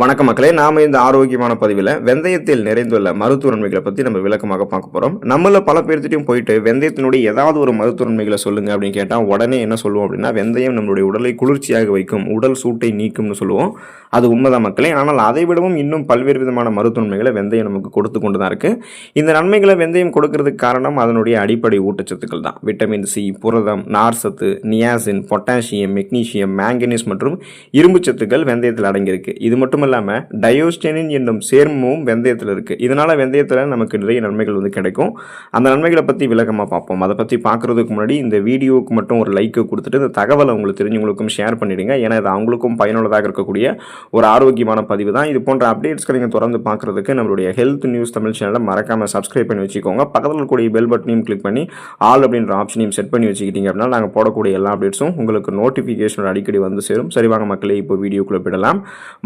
வணக்க மக்களே, நாம இந்த ஆரோக்கியமான பதிவில் வெந்தயத்தில் நிறைந்துள்ள மருத்துவ நன்மைகளை பற்றி நம்ம விளக்கமாக பார்க்க போகிறோம். நம்மள பல பேர்த்திட்டையும் போயிட்டு வெந்தயத்தினுடைய ஏதாவது ஒரு மருத்துவ நன்மைகளை சொல்லுங்க அப்படின்னு கேட்டால் உடனே என்ன சொல்லுவோம் அப்படின்னா, வெந்தயம் நம்மளுடைய உடலை குளிர்ச்சியாக வைக்கும், உடல் சூட்டை நீக்கும்னு சொல்லுவோம். அது உண்மைதான் மக்களே. ஆனால் அதை விடவும் இன்னும் பல்வேறு விதமான மருத்துவ நன்மைகளை வெந்தயம் நமக்கு கொடுத்து கொண்டு தான் இருக்குது. இந்த நன்மைகளை வெந்தயம் கொடுக்கறதுக்கு காரணம் அதனுடைய அடிப்படை ஊட்டச்சத்துக்கள் தான். விட்டமின் சி, புரதம், நார்சத்து, நியாசின், பொட்டாசியம், மெக்னீசியம், மேங்கனீஸ் மற்றும் இரும்பு சத்துக்கள் வெந்தயத்தில் அடங்கியிருக்கு. இது மட்டும் இல்லாமல் டயோஸ்டெனின் என்னும் சேர்மமும் வெந்தயத்தில் இருக்குது. இதனால் வெந்தயத்தில் நமக்கு நிறைய நன்மைகள் கிடைக்கும். அந்த நன்மைகளை பற்றி விளக்கமாக பார்ப்போம். அதை பற்றி பார்க்குறதுக்கு முன்னாடி இந்த வீடியோவுக்கு மட்டும் ஒரு லைக்கு கொடுத்துட்டு இந்த தகவலை உங்களுக்கு தெரிஞ்சவங்களுக்கும் ஷேர் பண்ணிவிடுங்க. ஏன்னா இது அவங்களுக்கும் பயனுள்ளதாக இருக்கக்கூடிய ஒரு ஆரோக்கியமான பதிவு தான். இது போன்ற அப்டேட்ஸ்களை நீங்கள் தொடர்ந்து பார்க்குறதுக்கு நம்மளுடைய ஹெல்த் நியூஸ் தமிழ் சேனலை மறக்காமல் சப்ஸ்கிரைப் பண்ணி வச்சுக்கோங்க. பக்கத்தில் இருக்கக்கூடிய பெல் பட்டனையும் கிளிக் பண்ணி ஆல் அப்படின்ற ஆப்ஷனையும் செட் பண்ணி வச்சுக்கிட்டீங்க அப்படின்னா நாங்கள் போடக்கூடிய எல்லா அப்டேட்ஸும் உங்களுக்கு நோட்டிஃபிகேஷன் அடிக்கடி வந்து சேரும். சரிவாங்க மக்களே, இப்போ வீடியோக்குள்ளே போயிடலாம்.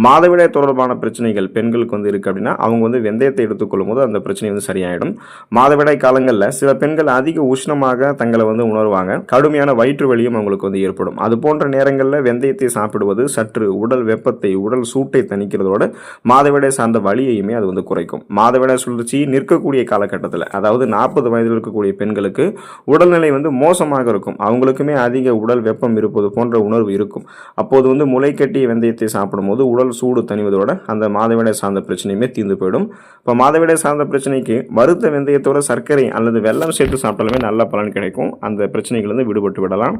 மாதவிடாய் தொடர்பான பிரச்சனைகள் பெண்களுக்கு இருக்குது அப்படின்னா அவங்க வெந்தயத்தை எடுத்துக்கொள்ளும் போது அந்த பிரச்சனை சரியாயிடும். மாதவிடாய் காலங்களில் சில பெண்கள் அதிக உஷ்ணமாக தங்களை உணர்வாங்க. கடுமையான வயிற்று வலியும் அவங்களுக்கு ஏற்படும். அது போன்ற நேரங்களில் வெந்தயத்தை சாப்பிடுவது சற்று உடல் வெப்பத்தை, உடல் சூட்டை தணிக்கிறதோட மாதவிடாய் சார்ந்த வலியையுமே அது குறைக்கும். மாதவிடாய் சுழற்சி நிற்கக்கூடிய காலகட்டத்தில், அதாவது 40 வயதில் இருக்கக்கூடிய பெண்களுக்கு உடல்நிலை மோசமாக இருக்கும். அவங்களுக்குமே அதிக உடல் வெப்பம் இருப்பது போன்ற உணர்வு இருக்கும். அப்போது முளை கட்டிய வெந்தயத்தை சாப்பிடும்போது உடல் சூடு தணிவதோட அந்த மாதவிடாய் சார்ந்த பிரச்சனையுமே தீர்ந்து போயிடும். இப்போ மாதவிடாய் சார்ந்த பிரச்சனைக்கு வறுத்த வெந்தயத்தோட சர்க்கரை அல்லது வெல்லம் சேர்த்து சாப்பிட்டாலுமே நல்ல பலன் கிடைக்கும். அந்த பிரச்சனைகள் விடுபட்டு விடலாம்.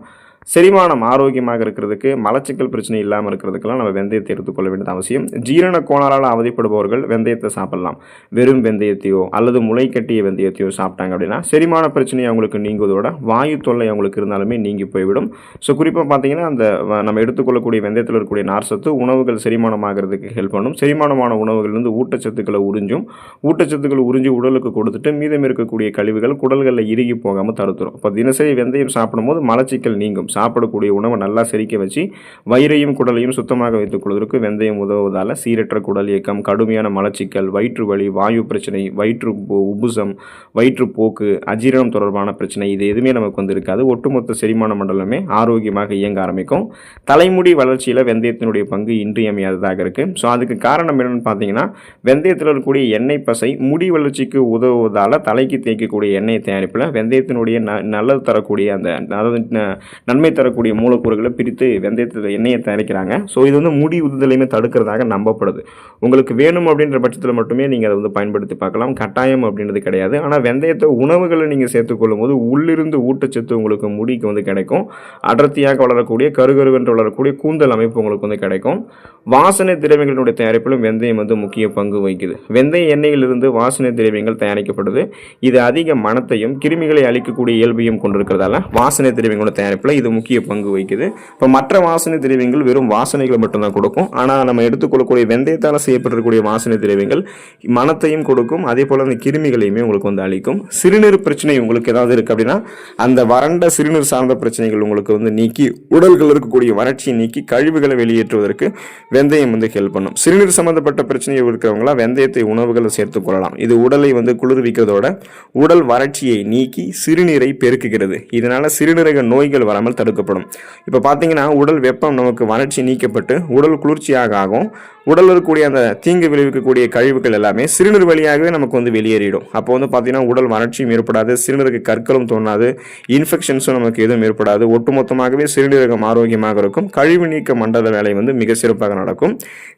செரிமானம் ஆரோக்கியமாக இருக்கிறதுக்கு, மலச்சிக்கல் பிரச்சனை இல்லாமல் இருக்கிறதுக்கெல்லாம் நம்ம வெந்தயத்தை எடுத்துக்கொள்ள வேண்டியது அவசியம். ஜீரண கோளாறால் அவதிப்படுபவர்கள் வெந்தயத்தை சாப்பிடலாம். வெறும் வெந்தயத்தையோ அல்லது முளை கட்டிய வெந்தயத்தையோ சாப்பிட்டாங்க அப்படின்னா செரிமான பிரச்சனை அவங்களுக்கு நீங்குவதோட வாயு தொல்லை அவங்களுக்கு இருந்தாலுமே நீங்கி போய்விடும். ஸோ குறிப்பாக பார்த்தீங்கன்னா அந்த நம்ம எடுத்துக்கொள்ளக்கூடிய வெந்தயத்தில் இருக்கக்கூடிய நார்சத்து உணவுகள் செரிமானமாகிறதுக்கு ஹெல்ப் பண்ணும். செரிமானமான உணவுகள்லேருந்து ஊட்டச்சத்துக்களை ஊட்டச்சத்துக்கள் உறிஞ்சி உடலுக்கு கொடுத்துட்டு மீதம் இருக்கக்கூடிய கழிவுகள் குடல்களில் இறுகி போகாமல் தடுத்துரும். இப்போ தினசரி வெந்தயம் சாப்பிடும்போது மலச்சிக்கல் நீங்கும். சாப்பிடக்கூடிய உணவை நல்லா செரிக்க வச்சு வயிறையும் குடலையும் சுத்தமாக வைத்துக் கொள்வதற்கு வெந்தயம் உதவுவதால் சீரற்ற குடல் இயக்கம், கடுமையான மலச்சிக்கல், வயிற்று வலி, வாயு பிரச்சனை, வயிற்று உபுசம், வயிற்றுப்போக்கு, அஜீரணம் தொடர்பான பிரச்சனை இது எதுவுமே நமக்கு இருக்காது. ஒட்டுமொத்த செரிமான மண்டலமே ஆரோக்கியமாக இயங்க ஆரம்பிக்கும். தலைமுடி வளர்ச்சியில் வெந்தயத்தினுடைய பங்கு இன்றியமையாததாக இருக்குது. ஸோ அதுக்கு காரணம் என்னென்னு பார்த்தீங்கன்னா, வெந்தயத்தில் இருக்கக்கூடிய எண்ணெய் பசை முடி வளர்ச்சிக்கு உதவுவதால் தலைக்கு தேய்க்கக்கூடிய எண்ணெய் தயாரிப்பில் வெந்தயத்தினுடைய நல்லது தரக்கூடிய அந்த நன்மை தரக்கூடிய மூலக்கூறுகளை பிரித்து வெந்தயத்தில் எண்ணெயை தயாரிக்கிறாங்க. ஸோ இது முடி உதுதலையுமே தடுக்கிறதாக நம்பப்படுது. உங்களுக்கு வேணும் அப்படின்ற பட்சத்தில் மட்டுமே நீங்கள் அதை பயன்படுத்தி பார்க்கலாம். கட்டாயம் அப்படின்றது கிடையாது. ஆனால் வெந்தயத்தை உணவுகளை நீங்கள் சேர்த்துக்கொள்ளும் போது உள்ளிருந்து ஊட்டச்சத்து உங்களுக்கு முடிக்கு கிடைக்கும். அடர்த்தியாக வளரக்கூடிய கருகருவென்று வளரக்கூடிய கூந்தல் அமைப்பு உங்களுக்கு கிடைக்கும். வாசனை திரவியங்களுடைய தயாரிப்பிலும் வெந்தயம் முக்கிய பங்கு வகிக்குது. வெந்தய எண்ணெயிலிருந்து வாசனை திரவியங்கள் தயாரிக்கப்படுது. இது அதிக மணத்தையும் கிருமிகளை அழிக்கக்கூடிய இயல்பையும் கொண்டிருக்கிறதால வாசனை திரவியங்களோட தயாரிப்பில் இது முக்கிய பங்கு வகிக்குது. இப்போ மற்ற வாசனை திரவியங்கள் வெறும் வாசனைகளை மட்டும்தான் கொடுக்கும். ஆனால் நம்ம எடுத்துக்கொள்ளக்கூடிய வெந்தயத்தால் செய்யப்பட்டிருக்கக்கூடிய வாசனை திரவியங்கள் மணத்தையும் கொடுக்கும். அதே போல் அந்த கிருமிகளையுமே உங்களுக்கு அளிக்கும். சிறுநீர் பிரச்சனை உங்களுக்கு ஏதாவது இருக்குது அப்படின்னா அந்த வறண்ட சிறுநீர் சார்ந்த பிரச்சனைகள் உங்களுக்கு நீக்கி உடல்கள் இருக்கக்கூடிய வறட்சியை நீக்கி கழிவுகளை வெளியேற்றுவதற்கு வெந்தயம் ஹெல்ப் பண்ணும். சிறுநீர் சம்பந்தப்பட்ட பிரச்சனை இருக்கிறவங்களா வெந்தயத்தை உணவுகளை சேர்த்துக் கொள்ளலாம். இது உடலை குளிர்விக்கிறதோட உடல் வறட்சியை நீக்கி சிறுநீரை பெருக்குகிறது. இதனால சிறுநீரக நோய்கள் வராமல் தடுக்கப்படும். இப்போ பார்த்தீங்கன்னா உடல் வெப்பம் நமக்கு வறட்சி நீக்கப்பட்டு உடல் குளிர்ச்சியாக ஆகும். உடல் இருக்கக்கூடிய அந்த தீங்கு விளைவிக்கக்கூடிய கழிவுகள் எல்லாமே சிறுநீர் வழியாகவே நமக்கு வெளியேறிடும். அப்போ பார்த்தீங்கன்னா உடல் வறட்சியும் ஏற்படாது, சிறுநீரக கற்களும் தோணாது, இன்ஃபெக்ஷன்ஸும் நமக்கு எதுவும் ஏற்படாது. ஒட்டுமொத்தமாகவே சிறுநீரகம் ஆரோக்கியமாக இருக்கும். கழிவு நீக்க மண்டல வேலை மிக சிறப்பாக நடக்கும்.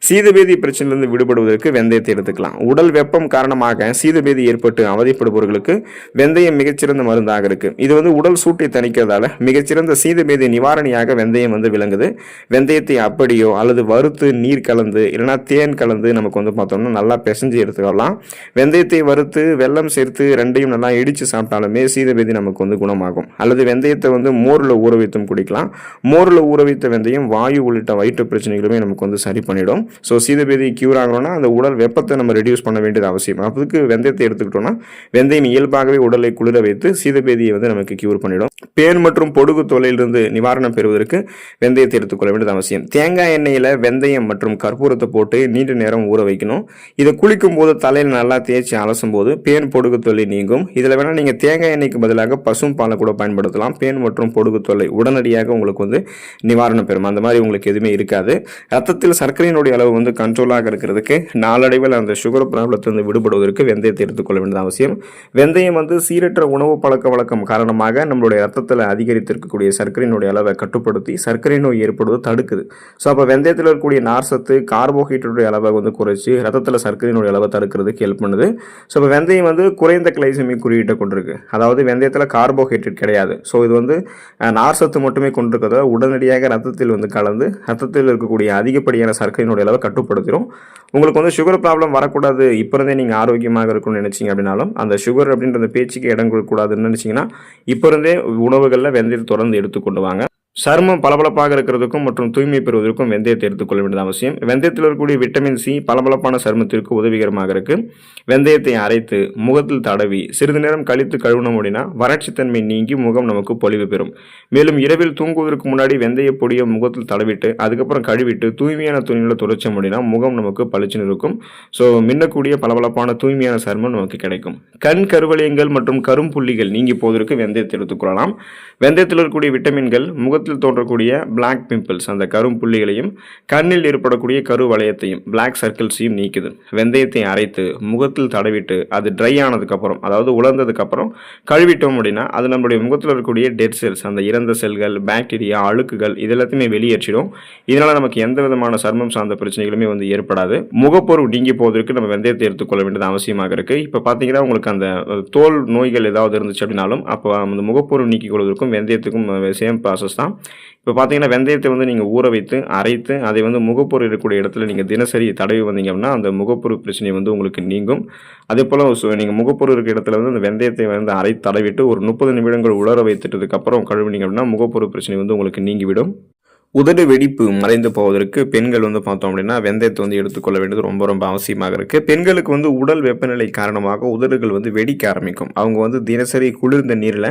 சீதபேதி பிரச்சனையிலிருந்து விடுபடுவதற்கு வெந்தயத்தை எடுத்துக்கலாம். உடல் வெப்பம் காரணமாக சீதபேதி ஏற்பட்டு அவதிப்படுபவர்களுக்கு வெந்தயம் மிகச்சிறந்த மருந்தாக இருக்கு. இது உடல் சூட்டை தணிக்கிறதால மிகச்சிறந்த சீதபேதி நிவாரணியாக வெந்தயம் விளங்குது. வெந்தயத்தை அப்படியோ அல்லது வறுத்து நீர் கலந்து இல்லைனா தேன் கலந்து நமக்கு பார்த்தோம்னா நல்லா பிசைஞ்சு எடுத்துக்கலாம். வெந்தயத்தை வறுத்து வெல்லம் சேர்த்து ரெண்டையும் நல்லா இடித்து சாப்பிட்டாலுமே சீதபேதி நமக்கு குணமாகும். அல்லது வெந்தயத்தை மோரில் ஊற வைத்தும் குடிக்கலாம். மோரில் ஊற வைத்த வெந்தயம் வாயு உள்ளிட்ட வயிற்று பிரச்சனைகளுமே நமக்கு சரி பண்ணிடும். ஸோ சீதபேதி கியூர் ஆகணும்னா அந்த உடல் வெப்பத்தை நம்ம ரெடியூஸ் பண்ண வேண்டியது அவசியம். அதுக்கு வெந்தயத்தை எடுத்துக்கிட்டோம்னா வெந்தயம் இயல்பாகவே உடலை குளிர வைத்து சீதபேதியை நமக்கு கியூர் பண்ணிடும். பேன் மற்றும் பொடுகு தொல்லையிலிருந்து இதிலிருந்து நிவாரணம் பெறுவதற்கு வெந்தயத்தை எடுத்துக்கொள்ள வேண்டியது அவசியம். தேங்காய் எண்ணெயில் வெந்தயம் மற்றும் கற்பூரத்தை போட்டு நீண்ட நேரம் ஊற வைக்கணும். இதை குளிக்கும் போது தலையில் நல்லா தேய்ச்சி அலசும் போது பேன் பொடுகு தொல்லை நீங்கும். இதில் வேணால் நீங்கள் தேங்காய் எண்ணெய்க்கு பதிலாக பசும் பாலை கூட பயன்படுத்தலாம். பேன் மற்றும் பொடுகு தொல்லை உடனடியாக உங்களுக்கு வந்து நிவாரணம் பெறும். அந்த மாதிரி உங்களுக்கு எதுவுமே இருக்காது. ரத்தத்தில் சர்க்கரையினுடைய அளவு வந்து கண்ட்ரோலாக இருக்கிறதுக்கு நாளடைவில் அந்த சுகர் ப்ராப்ளத்திலிருந்து விடுபடுவதற்கு வெந்தயத்தை எடுத்துக்கொள்ள வேண்டியது அவசியம். வெந்தயம் வந்து சீரற்ற உணவு பழக்க வழக்கம் காரணமாக நம்மளுடைய ரத்தத்தில் அதிகரித்திருக்கக்கூடிய சர்க்கரையினுடைய அளவை கட்டுப்படுத்தி சர்க்கரை நோய் ஏற்படுவது தடுக்குது. ஸோ அப்போ வெந்தயத்தில் இருக்கக்கூடிய நார் சத்து கார்போஹைட்ரேட்டுடைய அளவை வந்து குறைச்சி ரத்தத்தில் சர்க்கரையினுடைய அளவை தடுக்கிறதுக்கு ஹெல்ப் பண்ணுது. ஸோ இப்போ வெந்தயம் வந்து குறைந்த கிளைசெமிக் குறியீட்டை கொண்டிருக்கு. அதாவது வெந்தயத்தில் கார்போஹைட்ரேட் கிடையாது. ஸோ இது வந்து நார் சத்து மட்டுமே கொண்டிருக்கிறத உடனடியாக ரத்தத்தில் வந்து கலந்து ரத்தத்தில் இருக்கக்கூடிய அதிகப்படியான சர்க்கரையினுடைய அளவை கட்டுப்படுத்திடும். உங்களுக்கு வந்து சுகர் ப்ராப்ளம் வரக்கூடாது, இப்போ இருந்தே நீங்கள் ஆரோக்கியமாக இருக்கணும்னு நினைச்சீங்க அப்படின்னாலும் அந்த சுகர் அப்படின்ற பேச்சுக்கு இடம் கொடுக்கக்கூடாதுன்னு நினைச்சீங்கன்னா இப்போ இருந்தே உணவுகளில் வெந்தயத்தை தொடர்ந்து எடுத்துக்கொண்டு வாங்க. சருமம் பளபளப்பாக இருக்கிறதுக்கும் மற்றும் தூய்மை பெறுவதற்கும் வெந்தயத்தை எடுத்துக்கொள்ள வேண்டியது அவசியம். வெந்தயத்தில் இருக்கக்கூடிய விட்டமின் சி பளபளப்பான சருமத்திற்கு உதவிகரமாக இருக்கு. வெந்தயத்தை அரைத்து முகத்தில் தடவி சிறிது நேரம் கழித்து கழுவினோம் அப்படின்னா வறட்சித்தன்மை நீங்கி முகம் நமக்கு பொலிவு பெறும். மேலும் இரவில் தூங்குவதற்கு முன்னாடி வெந்தய பொடியை முகத்தில் தடவிட்டு அதுக்கப்புறம் கழுவிட்டு தூய்மையான துணிகளை துடைச்சோம் அப்படின்னா முகம் நமக்கு பளிச்சுன்னு இருக்கும். ஸோ மின்னக்கூடிய பளபளப்பான தூய்மையான சருமம் நமக்கு கிடைக்கும். கண் கருவளையங்கள் மற்றும் கரும்புள்ளிகள் நீங்கி போவதற்கு வெந்தயத்தை எடுத்துக்கொள்ளலாம். வெந்தயத்தில் இருக்கக்கூடிய விட்டமின்கள் முகத்தில் தோன்றக்கூடிய பிளாக் பிம்பிள்ஸ் அந்த கரும்புள்ளிகளையும் கண்ணில் ஏற்படக்கூடிய கருவளையத்தையும் பிளாக் சர்க்கிள்ஸையும் நீக்குது. வெந்தயத்தை அரைத்து முகத்தில் தடவிட்டு அது ட்ரை ஆனதுக்கப்புறம் அதாவது உலர்ந்ததுக்கப்புறம் கழுவிட்டோம் அப்படின்னா அது நம்மளுடைய முகத்தில் இருக்கக்கூடிய டெட் செல்ஸ் அந்த இறந்த செல்கள் பாக்டீரியா அழுக்குகள் இது எல்லாத்தையுமே வெளியேற்றிடும். இதனால் நமக்கு எந்த விதமான சர்மம் சார்ந்த பிரச்சனைகளுமே வந்து ஏற்படாது. முகப்பொருள் நீங்கி போவதற்கு நம்ம வெந்தயத்தை எடுத்துக்கொள்ள வேண்டியது அவசியமாக இருக்குது. இப்போ பார்த்தீங்கன்னா உங்களுக்கு அந்த தோல் நோய்கள் ஏதாவது இருந்துச்சு அப்படின்னாலும் அப்போ அந்த முகப்பொருள் நீக்கிக் கொள்வதற்கும் வெந்தயத்துக்கும் சேம் ப்ராசஸ் தான். இப்போ பார்த்தீங்கன்னா வெந்தயத்தை வந்து நீங்கள் ஊற வைத்து அரைத்து அதை வந்து முகப்பொரு இருக்கக்கூடிய இடத்துல நீங்கள் தினசரி தடவி வந்தீங்க அப்படின்னா அந்த முகப்பொரு பிரச்சனை வந்து உங்களுக்கு நீங்கும். அதே போல் நீங்கள் முகப்பொரு இருக்கிற இடத்துல வந்து அந்த வெந்தயத்தை வந்து அரைத்து தடவிட்டு ஒரு 30 நிமிடங்கள் உலர வைத்துட்டதுக்கப்புறம் கழுவினீங்க அப்படின்னா முகப்பொரு பிரச்சனை வந்து உங்களுக்கு நீங்கிவிடும். உதடு வெடிப்பு மறைந்து போவதற்கு பெண்கள் வந்து பார்த்தோம் அப்படின்னா வெந்தயத்தை வந்து எடுத்துக்கொள்ள வேண்டியது ரொம்ப ரொம்ப அவசியமாக இருக்குது. பெண்களுக்கு வந்து உடல் வெப்பநிலை காரணமாக உதடுகள் வந்து வெடிக்க ஆரம்பிக்கும். அவங்க வந்து தினசரி குளிர்ந்த நீரில்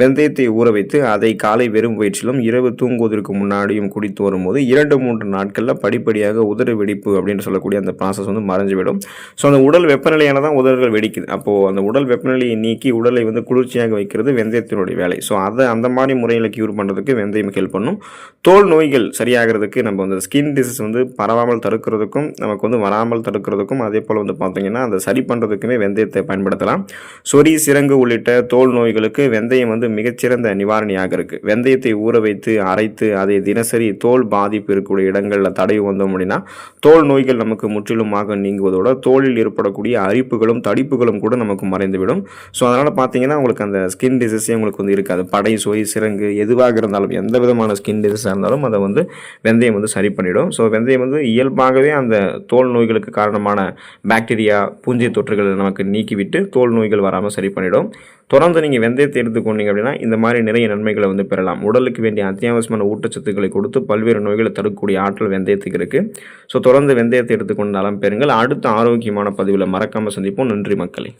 வெந்தயத்தை ஊற வைத்து அதை காலை வெறும் வயிற்றிலும் இரவு தூங்குவதற்கு முன்னாடியும் குடித்து வரும்போது 2-3 நாட்களில் படிப்படியாக உதடு வெடிப்பு அப்படின்னு சொல்லக்கூடிய அந்த ப்ராசஸ் வந்து மறைஞ்சிவிடும். ஸோ அந்த உடல் வெப்பநிலையான தான் உதடுகள் வெடிக்குது. அப்போது அந்த உடல் வெப்பநிலையை நீக்கி உடலை வந்து குளிர்ச்சியாக வைக்கிறது வெந்தயத்தினுடைய வேலை. ஸோ அதை அந்த மாதிரி முறையில் க்யூர் பண்ணுறதுக்கு வெந்தயம் ஹெல்ப் பண்ணும். தோல் நோய்கள் சரியாகிறதுக்கு நம்ம வந்து ஸ்கின் டிசீஸ் வந்து பரவாமல் தடுக்கிறதுக்கும் நமக்கு வந்து வராமல் தடுக்கிறதுக்கும் அதே போல் வந்து பார்த்தீங்கன்னா அந்த சரி பண்ணுறதுக்குமே வெந்தயத்தை பயன்படுத்தலாம். சொறி சிரங்கு உள்ளிட்ட தோல் நோய்களுக்கு வெந்தயம் வந்து மிகச்சிறந்த நிவாரணியாக இருக்குது. வெந்தயத்தை ஊற வைத்து அரைத்து அதை தினசரி தோல் பாதிப்பு இருக்கக்கூடிய இடங்களில் தடவி வந்தோம் அப்படின்னா தோல் நோய்கள் நமக்கு முற்றிலுமாக நீங்குவதோட தோலில் ஏற்படக்கூடிய அரிப்புகளும் தடிப்புகளும் கூட நமக்கு மறைந்துவிடும். ஸோ அதனால் பார்த்தீங்கன்னா உங்களுக்கு அந்த ஸ்கின் டிசீஸே உங்களுக்கு வந்து இருக்காது. படை சொறி சிரங்கு எதுவாக இருந்தாலும் எந்த விதமான ஸ்கின் டிசீஸாக இருந்தாலும் அதை வந்து வெந்தயம் வந்து சரி பண்ணிடும். ஸோ வெந்தயம் வந்து இயல்பாகவே அந்த தோல் நோய்களுக்கு காரணமான பாக்டீரியா பூஞ்சை தொற்றுகளை நமக்கு நீக்கிவிட்டு தோல் நோய்கள் வராமல் சரி பண்ணிடும். தொடர்ந்து நீங்கள் வெந்தயத்தை எடுத்துக்கொண்டீங்க அப்படின்னா இந்த மாதிரி நிறைய நன்மைகளை வந்து பெறலாம். உடலுக்கு வேண்டிய அத்தியாவசியமான ஊட்டச்சத்துக்களை கொடுத்து பல்வேறு நோய்களை தடுக்கக்கூடிய ஆற்றல் வெந்தயத்துக்கு இருக்குது. ஸோ தொடர்ந்து வெந்தயத்தை எடுத்துக்கொண்டு நலம் பெறுங்கள். அடுத்த ஆரோக்கியமான பதிவில் மறக்காமல் சந்திப்போம். நன்றி மக்களே.